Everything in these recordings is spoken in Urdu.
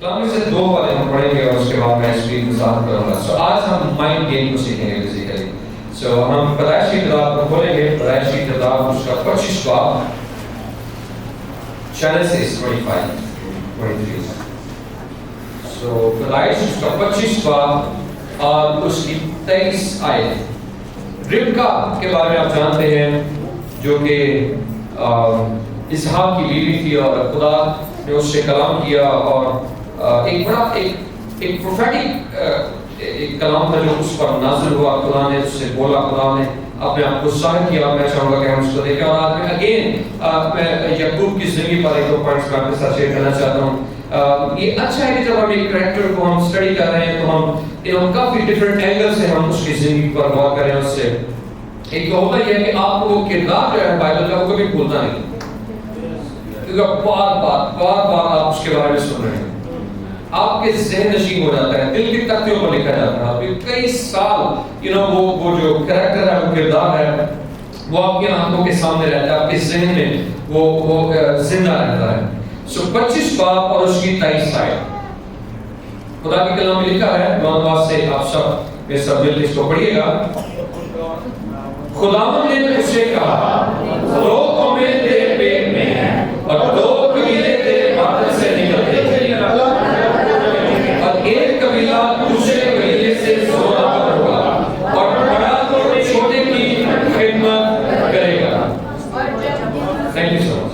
کلام میں سے 2 والے ہم پڑھیں گے اور اس کے بعد میں اس کی وضاحت کروں گا. سو آج ہم مائنڈ گیم کو سیکھیں گے بیسیکلی. سو ہم پیدائش کی کتاب کو کھولیں گے. پیدائش کی کتاب اس کا 25 باب Genesis 25-23. سو پیدائش اس کا 25 باب اور اس کی 23 آیت. ربکا کے بارے میں آپ جانتے ہیں جو کہ اسحاق کی بیوی تھی اور خدا نے اس سے کلام کیا اور ایک بڑا ایک پروفیٹک ایک کلام تھا جو اس پر نازل ہوا. خدا نے اس سے بولا, خدا نے اپنے آپ کو ظاہر کیا. میں چاہوں گا کہ ہم اس کو دیکھیں اور آج میں اگین میں یعقوب کی زندگی پر 1-2 پوائنٹس میں آپ کے ساتھ شیئر کرنا چاہتا ہوں. یہ اچھا ہے کہ جب ہم ایک کریکٹر کو ہم اسٹڈی کر رہے ہیں تو ہم کافی ڈفرینٹ اینگل سے ہم اس کی زندگی پر غور کریں. اس سے ایک تو ہوتا یہ ہے کہ آپ کو کردار جو ہے بائبل کا وہ کبھی بھولتا نہیں, کیونکہ بار آپ اس کے بارے میں سن رہے ہیں, آپ کے ذہن نشین ہو جاتا ہے, دل کی تختیوں پر لکھا جاتا ہے. آپ کئی سال وہ جو کریکٹر ہے, وہ کردار ہے, وہ آپ کی آنکھوں کے سامنے رہتا ہے, آپ کے ذہن میں وہ زندہ رہتا ہے. سو 25 باب اور اس کی 23 آیت خدا کے کلام میں لکھا ہے. نوان سے آپ سب میرے سب مل اس کو پڑھیے گا. خداوند نے اس سے کہا, 2 قومیں تیرے پیٹ میں ہیں اور 2 قبیلے تیرے باطن سے نکلتے ہیں, اور ایک قبیلہ دوسرے قبیلے سے زورآور ہوگا اور بڑا تو چھوٹے کی خدمت کرے گا. Thank you so much.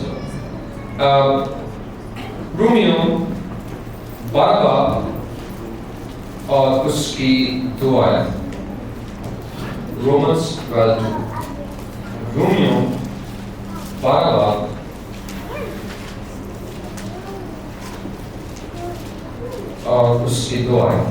Romeo 12 باب اور اس کی 2 آیت. رومنس 12. رومیو 12 باب اور اس کی 2 آیت.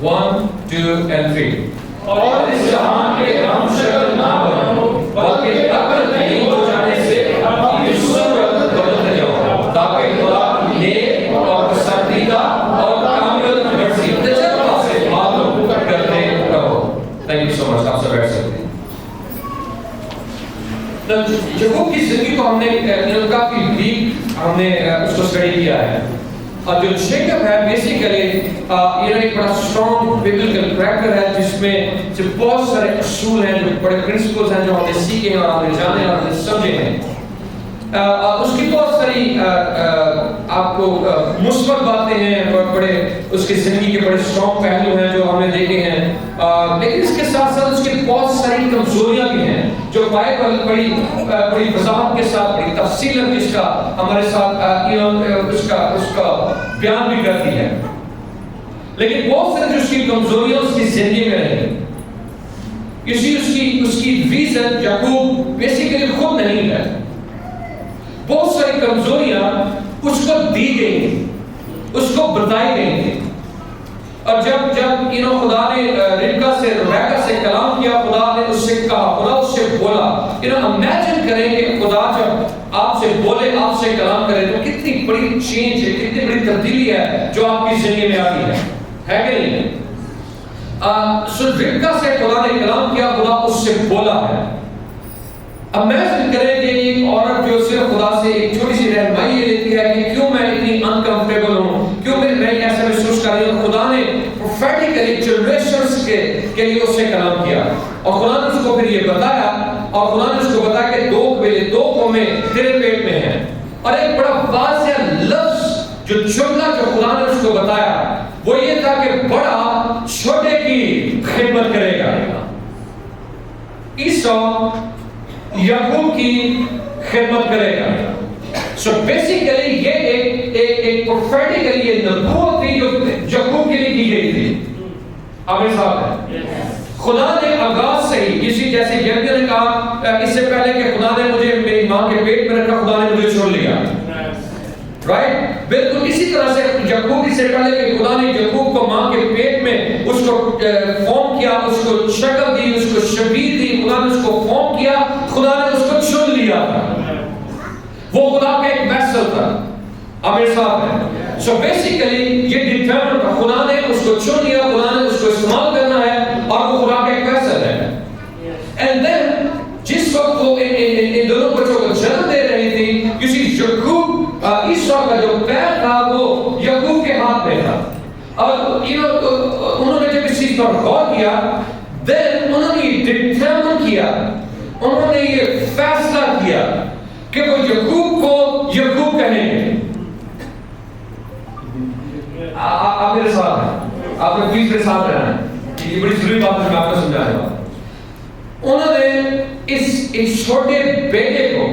1, 2 and 3. اور اس جہان کے ہم شکل نہ بنو بلکہ عقل نہیں ہو جانے سے اپنی صورت بدلتے جاؤ تاکہ خدا نیک اور پسندیدہ اور کامل مرضی تجربہ سے معلوم کرتے رہو. تھینک یو سو مچ. آپ سے بیٹھ سکتے ہیں. یعقوب کی زندگی کو ہم نے کافی ڈیپ ہم نے اس کو اسٹڈی کیا ہے. اور جو جیکب ہے بیسیکلی ایک بڑا اسٹرانگ ببلیکل کریکٹر ہے جس میں جو بہت سارے اصول ہیں, جو بڑے پرنسپلز ہیں جو ہم نے سیکھے ہیں اور ہم نے جانے اور ہم نے سمجھے ہیں. اس کی بہت ساری آپ کو مثبت باتیں ہیں, بڑے اس کی زندگی کے بڑے اسٹرانگ پہلو ہیں جو ہم نے دیکھے ہیں, لیکن اس کے ساتھ ساتھ اس کی بہت ساری کمزوریاں بھی ہیں جو بائبل بڑی وضاحت کے ساتھ, بڑی تفصیل جس کا ہمارے ساتھ اس کا بیان بھی کرتی ہے. لیکن بہت ساری جو اس کی کمزوریاں اس کی زندگی میں رہیں, اس کی ریزن یعقوب بیسیکلی خود نہیں ہے. بہت ساری کمزوریاں اس کو دی گئی تھی, اس کو بتائی گئی تھی. اور جب خدا نے ربکا سے ریبیکا سے کلام کیا, خدا نے اس سے کہا, خدا اس سے بولا. امیجن کریں کہ خدا جب آپ سے بولے, آپ سے کلام کرے تو کتنی بڑی چینج ہے, کتنی بڑی تبدیلی ہے جو آپ کی زندگی میں آتی ہے کہ نہیں. سو ربکا سے خدا نے کلام کیا, خدا اس سے بولا ہے. امیجن کریں کہ ایک عورت جو صرف خدا سے ایک چھوٹی سی رہنمائی یہ لیتی ہے کہ کیوں میں اتنی انکمفرٹیبل ہوں, کیوں میں ایسا محسوس کر رہی ہوں. خدا نے پروفیٹکلی جنریشنز کے لیے اس سے کلام کیا اور خدا نے اس کو پھر یہ بتایا, اور خدا نے اس کو بتایا کہ 2 قبیلے 2 قومیں تیرے پیٹ میں ہیں. اور ایک بڑا واضح لفظ جو جملہ جو خدا نے اس کو بتایا وہ یہ تھا کہ بڑا چھوٹے کی خدمت کرے گا. عیسیٰ یعقوب کی خدمت کرے گا. سو بیسیکلی یہ ایک پروفیٹکلی یہ نبوت تھی جو یعقوب کے لیے کی گئی تھی. آپ میرے ساتھ ہیں. خدا نے آغاز سے ہی اسی جیسے یعقوب نے کہا اس سے پہلے کہ خدا نے مجھے میری ماں کے پیٹ میں رکھا, خدا نے مجھے چھوڑ لیا. رائٹ, بالکل اسی طرح سے یعقوب اس سے پہلے کہ خدا نے یعقوب کو ماں کے پیٹ میں اس کو فارم کیا, اس کو شکل دی, اس کو شبیہ دی, خدا نے اس کو فارم کیا, خدا نے اس کو چن لیا تھا. وہ خدا کا ایک ویسل تھا. آپ میرے ساتھ ہیں. سو بیسیکلی یہ ڈیٹرمن تھا, خدا نے اس کو چن لیا, خدا نے اس کو استعمال کرنا ہے اور وہ خدا کا ایک ویسل ہے. اینڈ دین جس وقت وہ ان دونوں بچوں کو جنم دے رہی تھی, کسی یعقوب عیسیٰ کا جو پیر تھا وہ اور انہوں نے جب اس چیز پر غور کیا then انہوں نے ڈٹرمن کیا, انہوں نے یہ فیصلہ کیا کہ وہ یعقوب کو یعقوب کہیں گے. آپ میرے ساتھ ہیں, آپ نے پلیز میرے ساتھ رہنا ہے, یہ بڑی ضروری بات ہے, میں آپ کو سمجھا رہا ہوں. انہوں نے اس چھوٹے بیٹے کو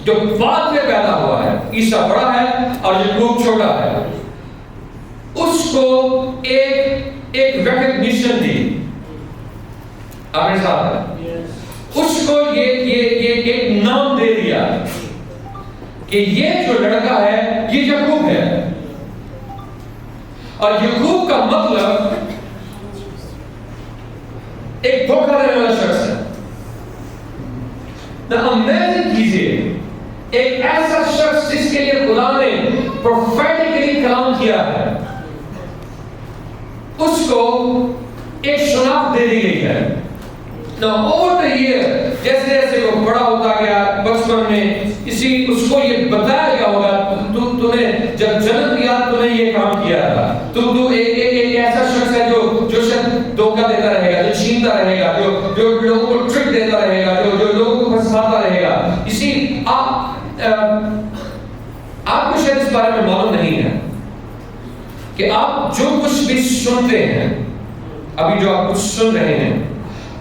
جو بعد میں پیدا ہوا ہے, عیسیٰ بڑا ہے اور یعقوب چھوٹا ہے, اس کو ایک ریکگنیشن دی. آپ میرے ساتھ ہیں, اس کو یہ ایک نام دے دیا کہ یہ جو لڑکا ہے یہ یعقوب ہے, اور یعقوب کا مطلب ایک دھوکہ دینے والا شخص ہے. نہ امیجن کیجیے ایک ایسا شخص جس کے لیے خدا نے پروفیٹکلی کلام کیا ہے, اس کو ایک شناخت دے دی گئی ہے. نہ اوور دا ایئر جیسے جیسے وہ بڑا ہوتا گیا بچپن میں, اس کو یہ بتایا گیا ہوگا تو نے جب جنم لیا تو نے یہ کام کیا تھا, تو ایک ایسا شخص ہے جو شاید دھوکہ دیتا رہے گا, جو چھینتا رہے گا, جو لوگوں کو ٹرک دیتا رہے گا, جو لوگوں کو پھنساتا رہے گا. اسی آپ کو شاید اس بارے میں معلوم نہیں ہے کہ آپ جو کچھ بھی سنتے ہیں, ابھی جو آپ کچھ سن رہے ہیں,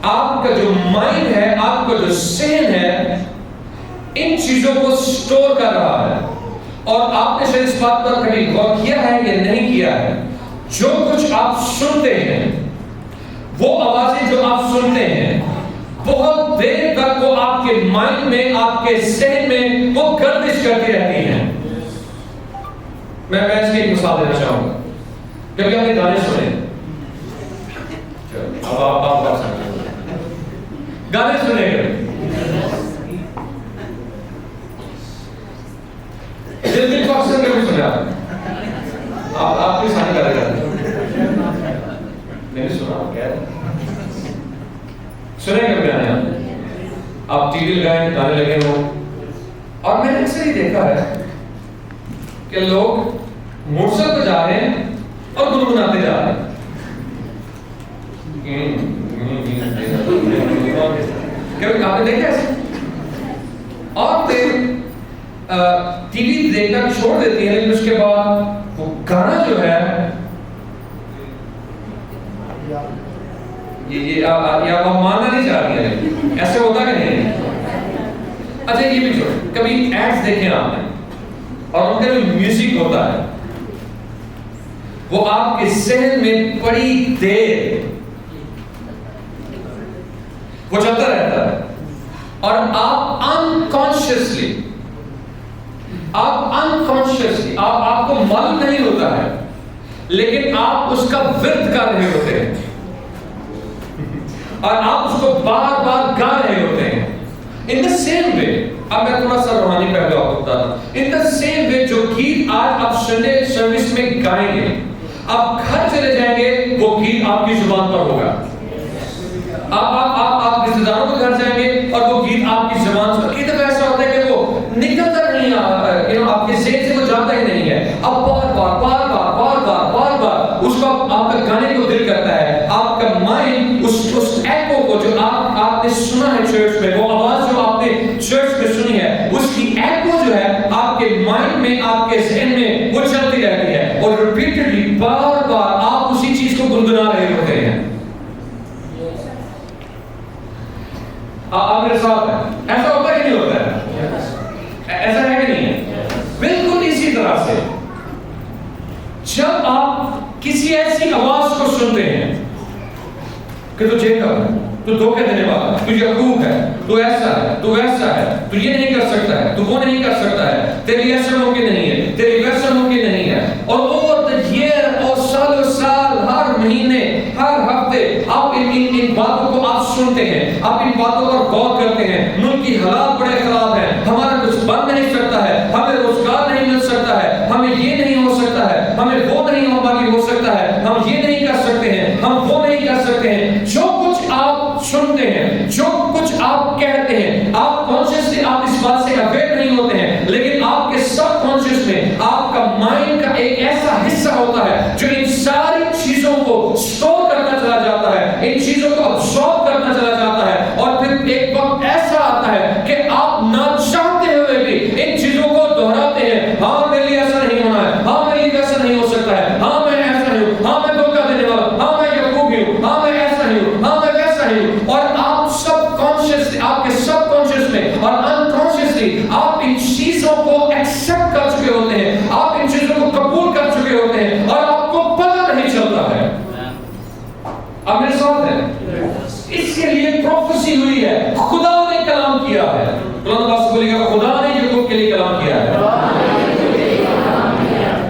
آپ کا جو مائنڈ ہے, آپ کا جو ذہن ہے, ان چیزوں کو سٹور کر رہا ہے. اور آپ نے شاید اس بات پر کبھی غور کیا ہے یا نہیں کیا ہے, جو کچھ آپ سنتے ہیں, وہ آوازیں جو آپ سنتے ہیں, بہت دیر تک وہ آپ کے مائنڈ میں, آپ کے ذہن میں وہ گردش کرتی رہتی ہیں. میں اس کی ایک مثال دینا چاہوں گا. کبھی آپ نے گانے سنے, گانے سنے گئے, دل کو اکثر کبھی سنا آپ کی سانی کرے گا, نہیں سنا سنے کبھی گانے, آپ ٹی وی لگائیں گانے لگے ہو. اور میں نے اکثر ہی دیکھا ہے کہ لوگ موٹر سائیکل پہ جا رہے ہیں اور گنگناتے جا رہے ہیں. کبھی آپ نے دیکھا ایسے؟ اور پھر ٹی وی دیکھ کر چھوڑ دیتی ہیں, لیکن اس کے بعد وہ گانا جو ہے یہ آپ ماننا نہیں چاہ رہی ہے, ایسے ہوتا کہ نہیں؟ اچھا یہ بھی چھوڑ, کبھی ایڈز دیکھیں آپ نے, اور ان کا جو میوزک ہوتا ہے وہ آپ کے ذہن میں بڑی دیر وہ چلتا رہتا ہے, اور آپ انکانشیسلی آپ کو معلوم نہیں ہوتا ہے, لیکن آپ اس کا ورد کر رہے ہوتے ہیں, اور آپ اس کو بار بار گا رہے ہوتے ہیں. In the same way, اب میں تھوڑا سا روحانی پہلو آپ کو بتاتا ہوں. In the same way جو گیت آج آپ سنڈے سروس میں گائیں گے, آپ گھر چلے جائیں گے وہ گیت آپ کی زبان پر ہوگا. آپ رشتہ داروں کے گھر جائیں گے اور وہ گیت آپ کی زبان پر. یہ تو ایسا ہوتا ہے کہ وہ نکلتا نہیں, آپ کے ذہن سے وہ جاتا ہی نہیں ہے. اب بار بار اس کو آپ کا گانے کو دل کرتا ہے. آپ کا مائنڈ اس ایکو کو جو آپ نے سنا ہے چرچ میں, وہ آواز جو آپ نے چرچ میں سنی ہے, اس کی ایکو جو ہے آپ کے مائنڈ میں, آپ کے ذہن میں وہ چلتی رہتی ہے, اور ریپیٹڈلی بار آپ اسی چیز کو گنگنا رہے ہوتے ہیں. آپ میرے ساتھ ہیں, ایسا ہوتا ہے کہ نہیں ہوتا ہے؟ ایسا ہے کہ نہیں ہے؟ بالکل اسی طرح سے جب آپ کسی ایسی آواز کو سنتے ہیں کہ تو جیکب ہے, تو دھوکے دینے والا, تو یعقوب ہے, تو ایسا ہے, تو ویسا ہے, تو یہ نہیں کر سکتا ہے, تو وہ نہیں کر سکتا ہے, تیری ایسا ممکن نہیں ہے, تیری ویسا ممکن نہیں ہے, اور اوور دا ایئر, اور سال ہر مہینے, ہر ہفتے آپ ان باتوں کو آپ سنتے ہیں, آپ ان باتوں پر غور کرتے ہیں. ملک کی حالات بڑے خراب ہیں, ہمارا کچھ بن نہیں سکتا ہے, ہمیں روزگار نہیں مل سکتا ہے, ہمیں یہ نہیں ہو سکتا ہے, ہمیں وہ نہیں ہو سکتا ہے, ہم یہ نہیں کر سکتے ہیں, ہم وہ نہیں کر سکتے ہیں. جو کچھ آپ سنتے ہیں, جو کچھ آپ کہتے ہیں, آپ کانشیسلی آپ اس بات سے اویئر نہیں ہوتے ہیں, لیکن آپ کے سب کانشیس میں آپ کا مائنڈ کا ایک ایسا حصہ ایسا ہوتا ہے جو ان ساری چیزوں کو اسٹور کرتا چلا جاتا ہے، ان چیزوں کو ابزارب کرتا چلا جاتا ہے، اور پھر ایک وقت ایسا آتا ہے کہ آپ نہ چاہتے ہوئے بھی ان چیزوں کو دہراتے ہیں. ہاں میرے لیے ایسا نہیں ہونا ہے، ہاں میرے لیے ایسا نہیں ہو سکتا ہے، ہاں میں ایسا نہیں ہوں، ہاں میں دھوکہ دینے والا، ہاں میں یعقوب ہی ہوں، ہاں میں ایسا نہیں ہوں، ہاں میں ویسا نہیں ہوں. اور آپ سب کانشیسلی، آپ کے سب کانشیس میں اور انکانشیسلی آپ ان چیزوں کو ایکسپٹ کر چکے ہوتے ہیں، آپ ان چیزوں کو قبول کر چکے ہوتے ہیں، اور آپ کو پتہ نہیں چلتا ہے. اب میرے ساتھ ہے، اس کے لیے پروفیسی ہوئی ہے، خدا نے کلام کیا ہے. قرآن پاک بولے گا خدا نے یعقوب کے لیے کلام کیا ہے.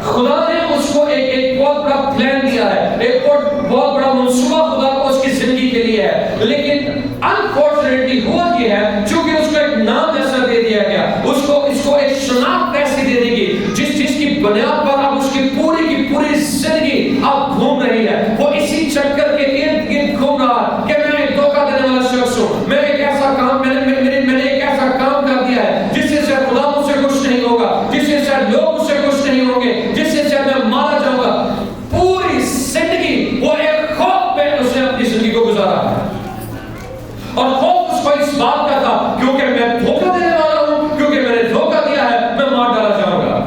خدا نے اس کو ایک بہت بڑا پلان دیا ہے، ایک بہت بڑا منصوبہ خدا کو اس کی زندگی کے لیے ہے. لیکن انفارچونیٹلی ہوا یہ ہے، چونکہ اس کو ایک نام ایسا دے دیا گیا، اس کو ایک شناخت ایسی دے دی گئی جس کی بنیاد پر اب اس کی پوری زندگی اب گھوم رہی ہے. وہ اسی چکر کے ارد گرد گھوم رہا کہ میں ایک دھوکہ دینے والا شخص ہوں، میں ایک ایسا کام میں نے ایک ایسا کام کر دیا ہے جس سے شاید خدا مجھ سے خوش نہیں ہوگا، جس سے شاید لوگ مجھ سے خوش نہیں ہوں گے، جس سے شاید میں مارا جاؤں گا. پوری زندگی وہ ایک خوف میں اس نے اپنی زندگی کو گزارا ہے، اور خوف اس کو اس بات کا تھا کیونکہ میں دھوکہ دینے والا ہوں، کیونکہ میں نے دھوکہ دیا ہے، میں مار ڈالا جاؤں گا.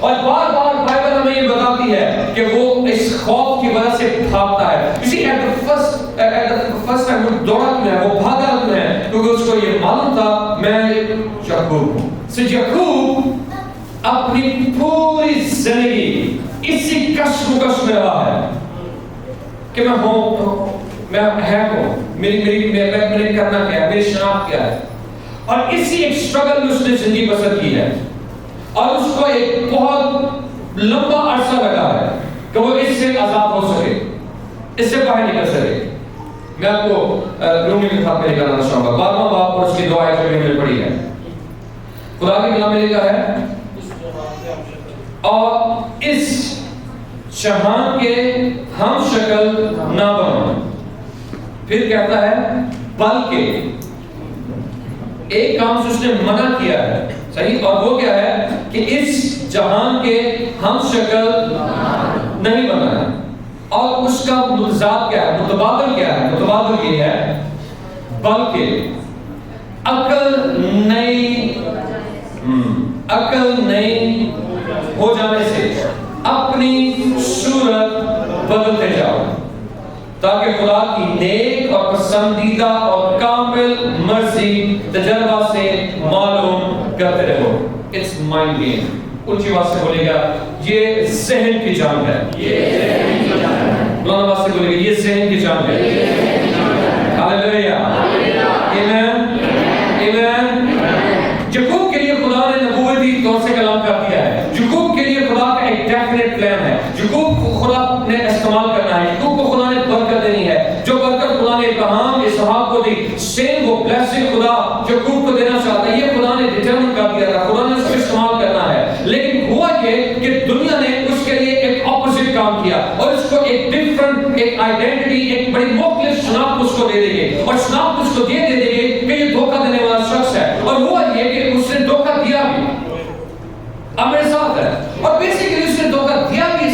اور بار بار بائبل ہمیں یہ بتاتی ہے کہ وہ اس خوف کی وجہ سے بھاگتا ہے. اسی ایٹ دا فرسٹ ٹائم وہ دوڑا کیوں ہے، وہ بھاگا کیوں ہے، کیونکہ اس کو یہ معلوم تھا میں یعقوب ہوں. سو یعقوب اپنی پوری زندگی اسی کشمکش میں رہا ہے کہ میں ہوں، میں ہے کون، میری کرنا کیا ہے، میری شناخت کیا ہے. اور اسی ایک اسٹرگل میں اس نے زندگی بسر کی ہے، اور اس کو ایک بہت لمبا عرصہ لگا ہے کہ وہ اس سے آزاد ہو سکے، اس سے باہر نکل سکے. میں آپ کو رومی کے ساتھ میں نکالنا چاہوں گا 12واں باب اور اس کی 2 آیتیں میں نے پڑھی ہے. خدا کے کلام میں لکھا ہے اور اس جہان کے ہم شکل نہ بنو. پھر کہتا ہے بلکہ ایک کام سے اس نے منع کیا ہے، صحیح، اور وہ کیا ہے کہ اس جہان کے ہم شکل نہیں بنا ہے. اور اس کا متضاد کیا ہے، متبادل کیا ہے، متبادل یہ ہے بلکہ عقل نئی ہو جانے سے اپنی صورت بدلتے جاؤ تاکہ خدا کی نیک اور پسندیدہ اور کامل مرضی تجربہ سے معلوم کرتے رہو. It's mind game. اونچی آواز سے بولے گا یہ ذہن کی جنگ ہے. بلند آواز سے بولے گا یہ ذہن کی جنگ ہے. ہاللیلویا، آمین، آمین. یعقوب کے لیے خدا نے نبوتی طور سے کلام کر دیا ہے. یعقوب کے لیے خدا کا ایک ڈیفینیٹ پلان ہے. یعقوب کو خدا نے استعمال کرنا ہے. یعقوب کو خدا نے برکت دینی ہے. جو برکت خدا نے ابراہیم اسحاق کو دی، سیم وہ بلیسنگ خدا یعقوب کو دینا چاہتا ہے. یہ خدا نے ڈیٹرمن کر دیا تھا، خدا نے اس کو استعمال کرنا ہے. لیکن ہوا یہ کہ دنیا نے اس کے لیے ایک اپوزٹ کام کیا، اور اس کو ایک ڈفرنٹ ایک آئیڈینٹی، ایک بڑی مختلف شناخت اس کو دے دے گی، اور شناخت اس کو یہ دے دے گی کہ یہ دھوکہ دینے والا شخص ہے. اور ہوا یہ کہ اس نے دھوکہ دیا بھی. اب میرے ساتھ ہے، اور بیسیکلی اس نے دھوکہ دیا بھی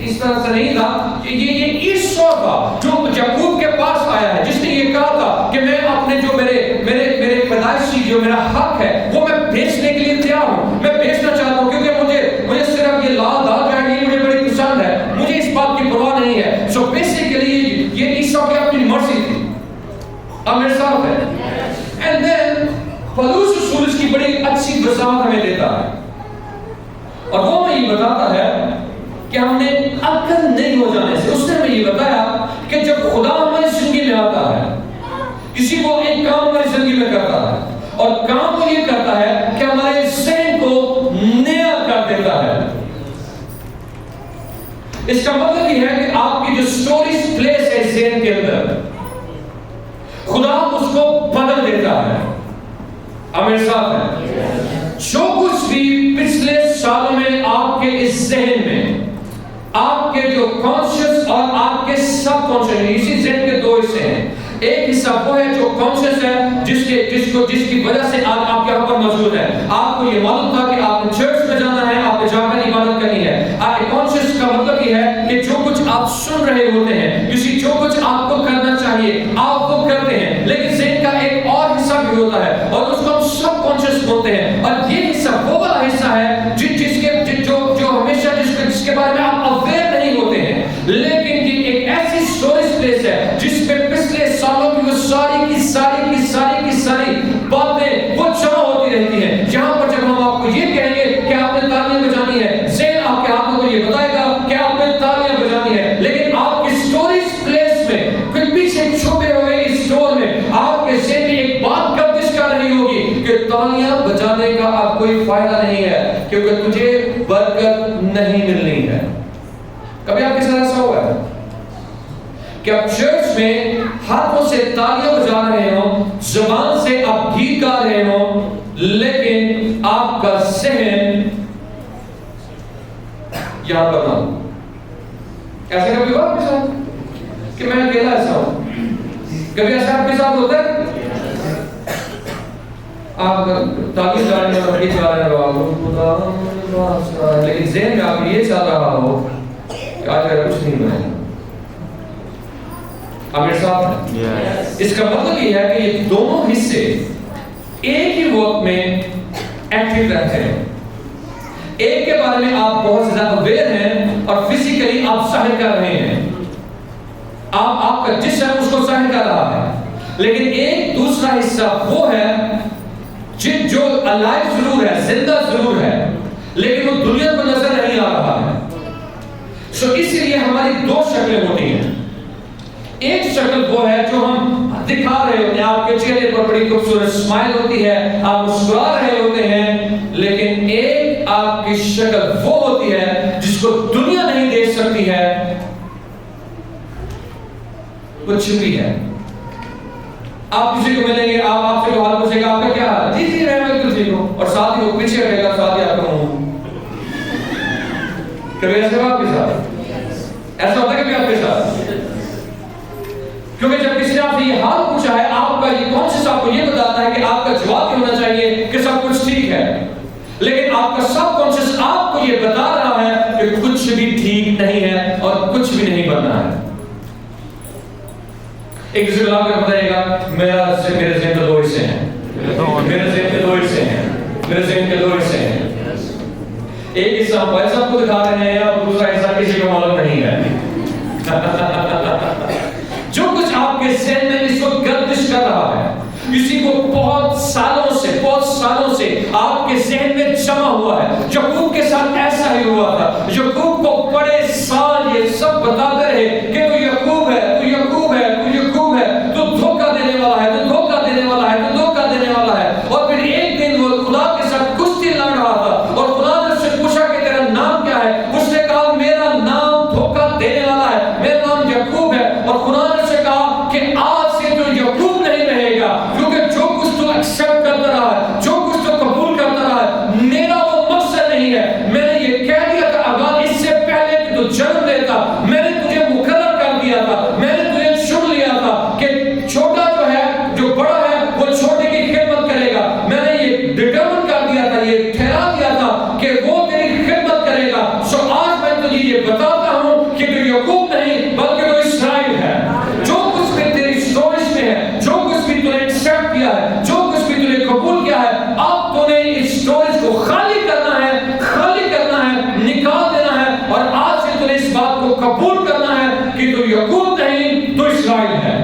اس طرح سے نہیں تھا. یہ عیسو تھا جو یعقوب کے پاس آیا ہے، جس نے یہ کہا تھا کہ میں اپنے جو میرے پیدائشی جو میرا حق ہے وہ میں بیچنے کے لیے تیار ہوں. میں بیچنا چاہتا ہوں کیونکہ مجھے صرف یہ لال دال جائے گی، مجھے بڑی پسند ہے، مجھے اس بات کی پرواہ نہیں ہے. سو بیسیکلی یہ عیسو کی اپنی مرضی تھی. اب میرے ساتھ ہے. اینڈ دین پولس رسول اس کی بڑی اچھی وضاحت ہمیں دیتا ہے، اور وہ ہمیں یہ بتاتا ہے کہ ہم نے عقل نہیں ہو جانے سے. اس نے ہمیں یہ بتایا کہ جب خدا ہماری زندگی میں آتا ہے، کسی کو ایک کام ہماری زندگی میں کرتا ہے، اور کام وہ یہ کرتا ہے کہ ہمارے ذہن کو نیا کر دیتا ہے. اس کا مطلب یہ ہے کہ آپ کی جو اسٹوریز پلیس ہے ذہن کے اندر، خدا اس کو بدل دیتا ہے. اب میرے ساتھ ہے، جو کچھ بھی پچھلے سالوں میں آپ کے اس ذہن میں، آپ کے جو کانشیس اور آپ کے سب کانشیس، اسی ذہن کے 2 حصے ہیں. ایک حصہ وہ ہے جو کانشیس ہے، جس کی وجہ سے آپ یہاں پر موجود ہے. آپ کو یہ معلوم تھا کہ آپ نے چرچ میں جانا ہے، آپ نے جا کر ہوتے ہیں. اور یہ حصہ وہ والا حصہ ہے جو ہمیشہ جس کے بارے میں آپ اویئر نہیں ہوتے ہیں, لیکن یہ ایک ایسی اسٹوریج پلیس ہے جس میں پچھلے سالوں کی وہ ساری باتیں وہ جمع ہوتی رہتی ہیں. جہاں پر جب ہم آپ کو یہ کہیں گے کہ آپ نے تالیاں بجانی ہے, ذہن آپ کے ہاتھوں کو یہ بتائے گا کہ آپ نے تالیاں بجانی ہے, لیکن آپ کی اسٹوریج پلیس میں کوئی پیچھے چھپے ہوئے اس ڈور میں آپ کے ذہن میں ایک بات گردش کر رہی ہوگی کہ تالیاں بجانے کا اب کوئی فائدہ نہیں ہے کیونکہ تجھے برکت نہیں ملنی ہے. کبھی آپ کے ساتھ ایسا ہوا ہے کہ آپ چرچ میں ہاتھوں سے تالیاں بجا رہے ہوں, زبان سے آپ گیت گا رہے ہوں, لیکن آپ کا ذہن یہاں پر نہ ہو؟ ایسا کبھی ہوا آپ کے ساتھ کہ میں اکیلا ایسا ہوں؟ کبھی ایسا آپ کے ساتھ ہوتا ہے آپ تالیاں بجا رہے ہو, گیت گا رہے ہو, لیکن ذہن میں آپ یہ چاہ رہا ہو کہ آج کا کچھ نہیں بنے گا. آپ میرے ساتھ ہیں؟ اس کا مطلب یہ ہے کہ یہ دونوں حصے ایک ہی وقت میں ایکٹیو رہتے ہیں. ایک کے بارے میں آپ بہت زیادہ اویئر ہیں اور فزیکلی آپ ظاہر کر رہے ہیں, آپ کا جسم اس کو ظاہر کر رہا ہے, لیکن ایک دوسرا حصہ وہ ہے جو الائیو ضرور ہے, زندہ ضرور ہے, لیکن وہ دنیا کو نظر نہیں آ رہا ہے. سو اس لیے ہماری دو شکلیں ہوتی ہیں. ایک شکل وہ ہے جو ہم دکھا رہے ہوتے ہیں, آپ کے چہرے پر بڑی خوبصورت اسمائل ہوتی ہے, آپ مسکرا رہے ہوتے ہیں, لیکن ایک آپ کی شکل وہ ہوتی ہے جس کو دنیا نہیں دیکھ سکتی ہے, وہ چھپی ہے. آپ کسی کو ملیں گے, آپ سے حال پوچھے گا آپ کا کیا حال ہے, جی جی میں بالکل ٹھیک ہوں, اور ساتھ ہی وہ پیچھے رہے گا, ساتھ ہی آپ کا منہ. کبھی ایسا ہوا آپ کے ساتھ؟ ایسا ہوتا ہے کبھی آپ کے ساتھ؟ کیونکہ جب کسی نے آپ سے یہ حال پوچھا ہے, آپ کا یہ کانشیس آپ کو یہ بتاتا ہے کہ آپ کا جواب یہ ہونا چاہیے کہ سب کچھ ٹھیک ہے, لیکن آپ کا سب کانشیس آپ کو یہ بتا رہا ہے کہ کچھ بھی ٹھیک نہیں ہے اور کچھ بھی نہیں بننا ہے. ایک دوسرے کو آپ کو بتائے گا میرے ذہن کے دو حصے ہیں, میرے ذہن کے دو حصے ہیں, میرے ذہن کے دو حصے ہیں. ایک حصہ ہم بھائی صاحب کو دکھا رہے ہیں اور دوسرا حصہ کسی کو معلوم نہیں ہے. جو کچھ آپ کے ذہن میں اس وقت گردش کر رہا ہے, کسی کو بہت سالوں سے آپ کے ذہن میں جمع ہوا ہے. یعقوب کے ساتھ ایسا ہی ہوا تھا. یعقوب کو بڑے سال یہ سب بتاتے رہے کہ تو یعقوب ہے, تو یعقوب ہے, تو یعقوب ہے, تو دھوکہ دینے والا ہے, تو دھوکہ دینے والا ہے, تو دھوکہ دینے والا ہے. اور پھر ایک دن وہ خدا کے ساتھ کشتی لڑ رہا تھا اور خدا نے اس سے پوچھا کہ تیرا نام کیا ہے. اس نے کہا میرا نام دھوکہ دینے والا ہے, میرا نام یعقوب ہے. اور خدا نے اسے کہا کہ آج سے تو یعقوب نہیں رہے گا, کیونکہ جو کچھ تو ایکسپٹ کرتا رہا ہے, جو کچھ تو قبول کرتا رہا ہے, میرا وہ مقصد نہیں ہے. میں نے یہ کہہ دیا تھا اگر اس سے پہلے کہ تو جنم لیتا, میں نے تجھے مقرر کر دیا تھا, میں نے تجھے چن لیا تھا کہ چھوٹا جو ہے, جو بڑا ہے وہ چھوٹے کی خدمت کرے گا. میں نے یہ ڈٹرمن کر دیا تھا, یہ ٹھہرا دیا تھا کہ وہ تیری خدمت کرے گا. سو آج میں تجھے یہ بتاتا ہوں کہ تو یعقوب نہیں بلکہ تو اسرائیل ہے. جو کچھ بھی تیری اسٹوریج میں ہے, جو کچھ بھی تو نے ایکسپٹ کیا ہے, جو کچھ بھی تو نے قبول کیا ہے, اب تو نے اس اسٹوریج کو خالی کرنا ہے, نکال دینا ہے. اور آج سے تو نے اس بات کو قبول کرنا ہے کہ تو یعقوب نہیں تو اسرائیل ہے.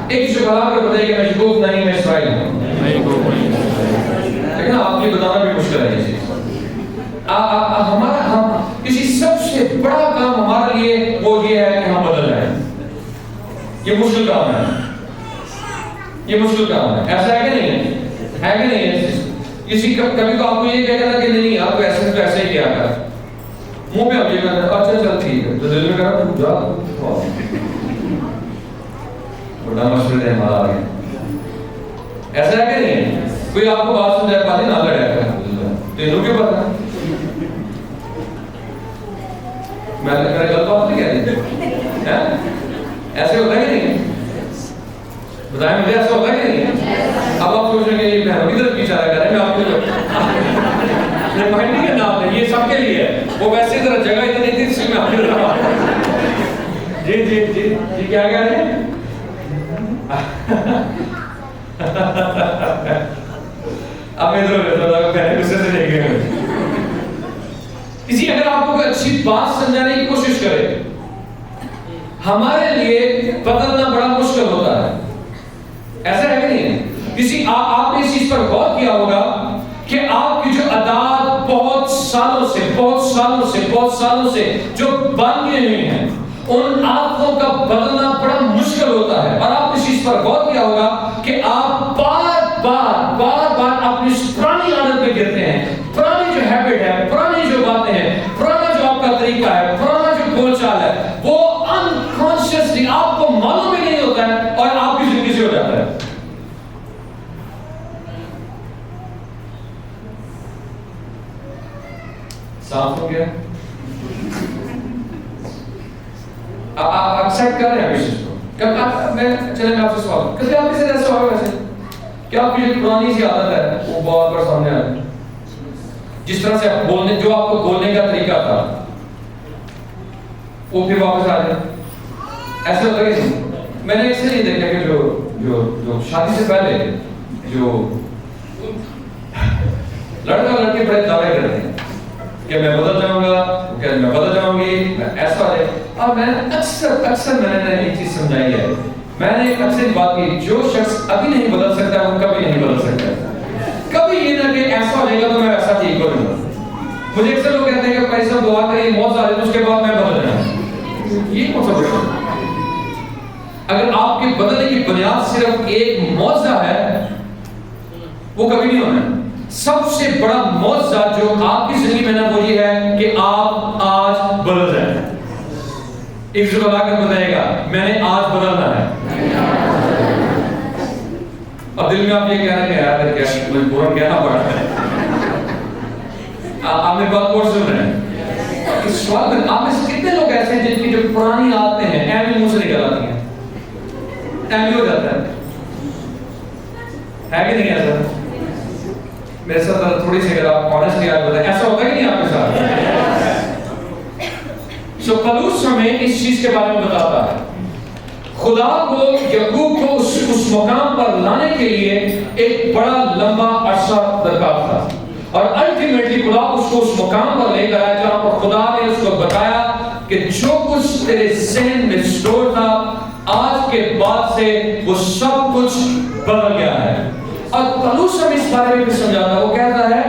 ایک سے بڑا کر بتائیے کہ میں یعقوب نہیں, میں اسرائیل ہوں. لیکن آپ یہ بتانا بھی مشکل ہے. یہ چیز ہمارا کسی سب سے بڑا کام ہمارے لیے وہ یہ ہے کہ ہم بدل رہے ہیں. یہ مشکل کام ہے, یہ مشکل کام ہے. ایسا ہے کہ نہیں ہے, ہے کہ نہیں ہے. کسی کبھی تو آپ کو یہ کہہ رہا کہ نہیں آپ کو ایسے تو ایسے ہی کیا کر, منہ پہ آپ یہ کہتے ہیں اچھا چل ٹھیک ہے, تو دل میں کہا تو جا بڑا مشکل ہے ہمارا آگے. ایسا ہے کہ نہیں ہے. کوئی آپ کو بات سمجھائے پاتے نہ لڑے گا تینوں کے پتا میں غلط بات نہیں کہہ رہی. ایسے ہوتا ہے کہ نہیں, بتائیں مجھے ایسا ہوتا ہے کہ نہیں. اب آپ سوچ رہے ہیں کہ میں ادھر اشارہ کر رہے ہیں, میں آپ کو ریمائنڈ نہیں کرنا آپ نے, یہ سب کے لیے ہے. وہ ویسے ذرا جگہ اتنی تھی اس لیے میں آپ کو رہا. جی جی جی جی کیا کہہ رہے ہیں. اب میں ادھر بیٹھا تھا پہلے غصے سے دیکھ گئے. اسی اگر آپ کو کوئی اچھی بات سمجھانے کی کوشش کرے, ہمارے لیے بدلنا بڑا مشکل ہوتا ہے, ایسا ہے کہ نہیں ہے؟ کسی آپ نے اس چیز پر غور کیا ہوگا کہ آپ کی جو عادات بہت سالوں سے جو بن گئی ہوئی ہیں, ان عادتوں کا بدلنا بڑا مشکل ہوتا ہے. اور آپ نے اس چیز پر غور کیا ہوگا کہ آپ بار بار اپنی پرانی عادت پہ گرتے ہیں. پرانی جو ہیبٹ ہے, پرانی جو باتیں ہیں, پرانا جو آپ کا طریقہ ہے, پرانا جو بول چال ہے, وہ انکانشیسلی آپ کو معلوم ہی نہیں ہوتا ہے اور آپ کی زندگی سے ہو جاتا ہے. صاف ہو گیا؟ آپ ایکسپٹ کر رہے ہیں اس چیز کو؟ چلے میں آپ سے سوال کبھی آپ کے ساتھ ایسا ہوا ویسے کہ آپ کی جو پرانی سی عادت ہے وہ بہت بار سامنے آ رہی ہے, جس طرح سے آپ بولنے, جو آپ کو بولنے کا طریقہ تھا وہ پھر واپس آ جائے؟ ایسا ہوتا ہے کہ میں نے اس سے نہیں دیکھا کہ جو شادی سے پہلے جو لڑکا لڑکی بڑے دعوے کرتے ہیں کہ میں بدل جاؤں گا, کہ میں بدل جاؤں گی, میں ایسا ہے. اور میں اکثر میں نے ایک چیز سمجھائی ہے, میں نے اکثر بات کی, جو شخص ابھی نہیں بدل سکتا وہ کبھی نہیں بدل سکتا. کبھی یہ نہ کہ ایسا ہو جائے گا تو میں ایسا ٹھیک کروں گا. مجھے اکثر لوگ کہتے ہیں کہ بھائی صاحب دعا کریں موت آ جائے تو اس کے بعد میں بدل جاؤں. یہ کون سا بڑا, اگر آپ کے بدلنے کی بنیاد صرف ایک معجزہ ہے وہ کبھی نہیں ہونا. سب سے بڑا معجزہ جو آپ کی زندگی میں نا وہ یہ ہے کہ آپ آج بدل جائیں. ایک جو بتا کر بتائے گا میں نے آج بدلنا ہے. اور دل میں آپ یہ کہہ رہے ہیں یار کیا مجھے پورا کہنا پڑا ہے. آپ نے بات اور سن رہے ہیں اس سوال میں آپ میں سے کتنے لوگ ایسے ہیں جن کی جو پرانی عادتیں ہیں ایویں منہ سے نکل آتی ہیں, ایویں ہو جاتا ہے کہ نہیں ایسا؟ میرے ساتھ تھوڑی سی اگر آپ آنیسٹلی آج بتائیں ایسا ہوتا ہے کہ نہیں آپ کے ساتھ؟ سو پلوس ہمیں اس چیز کے بارے میں بتاتا ہے. خدا کو یعقوب کو اس مقام پر لانے کے لیے ایک بڑا لمبا عرصہ درکار تھا, اور الٹیمیٹلی خدا اس کو اس مقام پر لے کر آیا جہاں پر خدا نے اس کو بتایا کہ جو کچھ تیرے ذہن میں اسٹور تھا آج کے بعد سے وہ سب کچھ بدل گیا ہے. اور پلوس ہم اس بارے میں سمجھاتا ہے, وہ کہتا ہے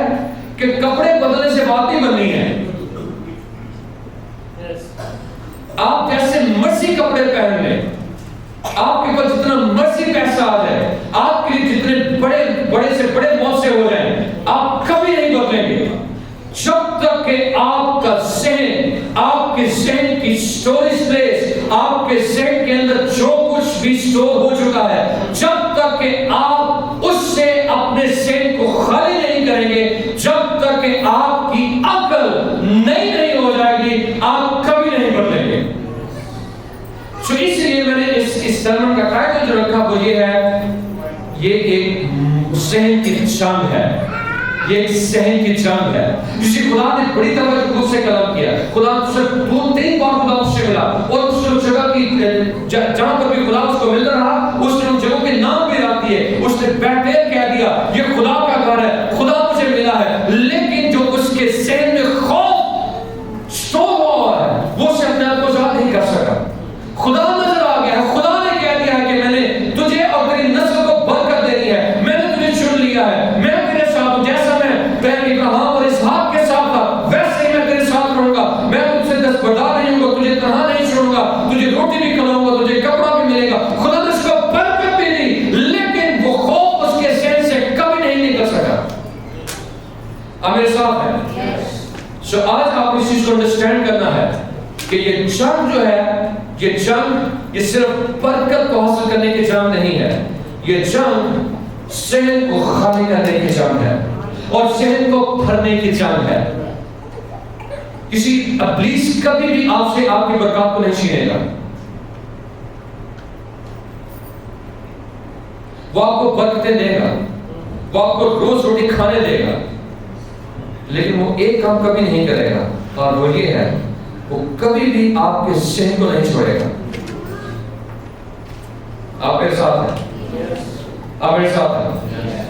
کہ کپڑے بدلنے سے بات نہیں بننی ہے. آپ جیسے مرضی کپڑے پہن لیں, آپ کے پاس جتنا مرضی پیسہ آ جائے, آپ کے لیے جتنے بڑے سے بڑے موقع ہو جائیں, آپ کبھی نہیں بدلیں گے جب تک کہ آپ کا ذہن, آپ کے ذہن کی اسٹوریج پلیس, آپ کے ذہن کے اندر جو کچھ بھی اسٹور ہو چکا ہے, جب تک کہ آپ اس سے اپنے ذہن کو خالی نہیں کریں گے, جب تک کہ آپ کی عقل نئی نہیں ہو جائے گی, آپ کبھی نہیں بدلیں گے. تو اس لیے میں نے اس سرمن کا ٹائٹل جو رکھا وہ یہ ہے, یہ ایک ذہن کی جنگ ہے, یہ ایک ذہن کی جنگ ہے جسے خدا نے بڑی توجہ خود سے کلام کیا. خدا سے 2-3 بار خدا اس سے ملا, اور اس جگہ کی جہاں پر بھی خدا اس کو ملتا رہا اس نے ان جگہوں کے نام بھی رکھ دیے. اس نے بیٹھل کہہ دیا یہ خدا کا گھر ہے, خدا مجھے ملا ہے. لیکن جو اس کے ذہن میں خوف اسٹور ہوا ہے وہ اسے اپنے آپ کو ظاہر نہیں کر سکا. خدا نظر آ گیا, خدا نے کہہ دیا ہے کہ میں نے تجھے اور تیری نسل کو برکت دینی ہے, میں نے تجھے چن لیا ہے, میں تیرے ساتھ ہوں. جیسا میں ابراہیم اور اسحاق کے ساتھ تھا ویسے ہی میں تیرے ساتھ رہوں گا. میں تجھ سے دستبردار نہیں ہوں گا, تجھے تنہا نہیں چھوڑوں گا, تجھے روٹی بھی کھلاؤں گا, تجھے کپڑا بھی ملے گا. خدا نے اس کو برکت بھی دی, لیکن وہ خوف اس کے ذہن سے کبھی نہیں نکل سکا. اب میرے ساتھ ہے. سو آج آپ اس چیز کو انڈرسٹینڈ کرنا ہے کہ یہ جنگ جو ہے, یہ جنگ یہ صرف برکت کو حاصل کرنے کی جنگ نہیں ہے, یہ جنگ ذہن کو خالی کرنے کی جنگ ہے اور ذہن کو بھرنے کی جنگ ہے. کسی ابلیس کبھی بھی آپ سے آپ کی برکات کو نہیں چھینے گا. وہ آپ کو برکتیں دے گا, وہ آپ کو روز روٹی کھانے دے گا, لیکن وہ ایک کام کبھی نہیں کرے گا, اور وہ یہ ہے وہ کبھی بھی آپ کے ذہن کو نہیں چھوڑے گا. آپ میرے ساتھ ہیں, آپ میرے ساتھ ہیں.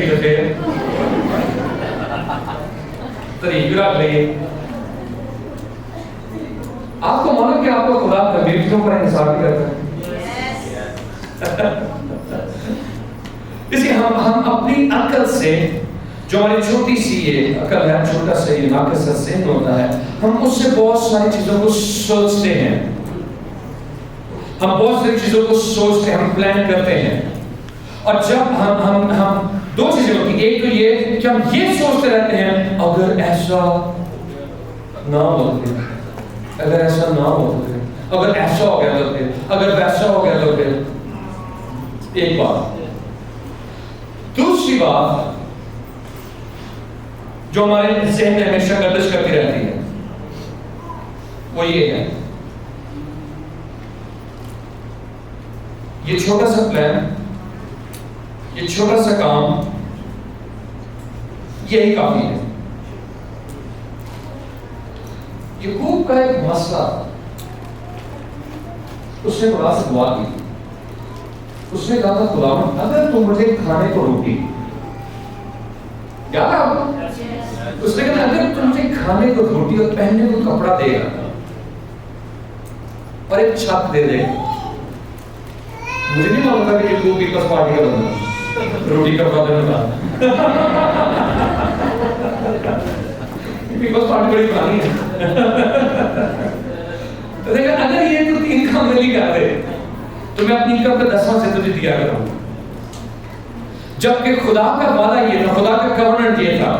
طریق سے طریق رکھ لئے. آپ کو معلوم کہ آپ کو خدا کبھی کیوں پر انحصار بھی کرتا ہے. اسی ہم اپنی عقل سے جو ہماری چھوٹی سی یہ عقل ہے, چھوٹا سا یہ ناقص سا ذہن ہوتا ہے, ہم اس سے بہت ساری چیزوں کو سوچتے ہیں, ہم بہت ساری چیزوں کو سوچتے ہیں, ہم پلان کرتے ہیں. اور جب ہم دو چیزیں ہوتی ہیں, ایک تو یہ کہ ہم یہ سوچتے رہتے ہیں اگر ایسا نہ ہو تو پھر, اگر ایسا نہ ہو تو پھر, اگر ایسا ہو گیا تو پھر, اگر ویسا ہو گیا تو پھر. ایک بات. دوسری بات جو ہمارے ذہن میں ہمیشہ گردش کرتی رہتی ہے وہ یہ ہے, یہ چھوٹا سا پلان, یہ چھوٹا سا کام, یہی کافی ہے. یعقوب کا ایک مسئلہ, اس نے خدا سے دعا کی. اس نے کہا تھا خداوند اگر تم مجھے کھانے کو روٹی, یاد ہے آپ کو؟ اس نے کہا اگر تم مجھے کھانے کو روٹی اور پہننے کو کپڑا دے گا اور ایک چھت دے دے, مجھے نہیں معلوم تھا کہ یعقوب پیپلز پارٹی کا بندہ روٹی کپڑا دینا تھا. پیپلز پارٹی بڑی پرانی ہے. تو دیکھا اگر یہ تو 3 کام نہیں کر دے تو میں اپنی انکم کا 10واں سے تجھے دیا کروں. جبکہ خدا کا وعدہ یہ تھا, خدا کا کورنٹ یہ تھا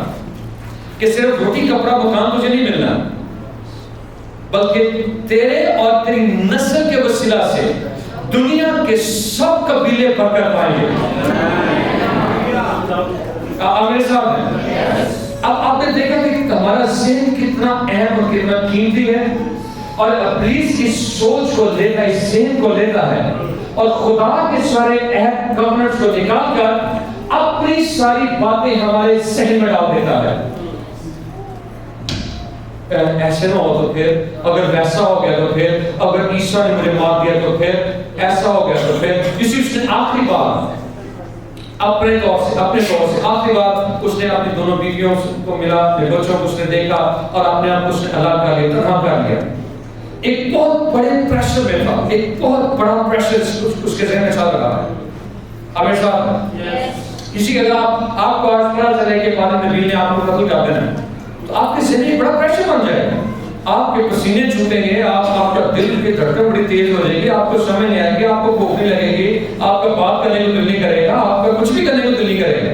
کہ صرف روٹی کپڑا مکان تجھے نہیں ملنا, بلکہ تیرے اور تیری نسل کے وسیلہ سے دنیا کے سب قبیلے برکت پائیں گے. میرے ساتھ ہیں. اب آپ نے دیکھا کہ ہمارا ذہن کتنا اہم اور کتنا قیمتی ہے, اور ابلیس کی سوچ کو لیتا ہے, اس ذہن کو لیتا ہے اور خدا کے سارے عہد کورنٹس کو نکال کر اپنی ساری باتیں ہمارے ذہن میں ڈال دیتا ہے. ایسے نہ ہو تو پھر, اگر ویسا ہو گیا تو پھر, اگر عیسیٰ نے مجھے مار دیا تو پھر, ایسا ہو گیا تو پھر. اسی اس نے آخری بات اپنے طور سے آخری بات اس نے اپنی دونوں بیویوں کو ملا, اپنے بچوں کو اس نے دیکھا اور اپنے آپ کو اس نے الگ کر لیا, تنہا کر لیا. ایک بہت بڑے پریشر میں تھا, ایک بہت بڑا پریشر اس کے ذہن میں چل رہا ہے. ہمیشہ کسی اگر آپ کو آج پتا چلے کہ خالد نبی نے آپ کو قتل کر دینا ہے تو آپ کے ذہن میں بڑا پریشر بن جائے گا. آپ کے پسینے چھوٹیں گے, آپ کا دل کی دھڑکن بڑی تیز ہو جائے گی, آپ کو سمجھ نہیں آئے گی, آپ کو بھوک نہیں لگے گی, آپ کا بات کرنے کو دل نہیں کرے گا, آپ کا کچھ بھی کرنے کو دل نہیں کرے گا.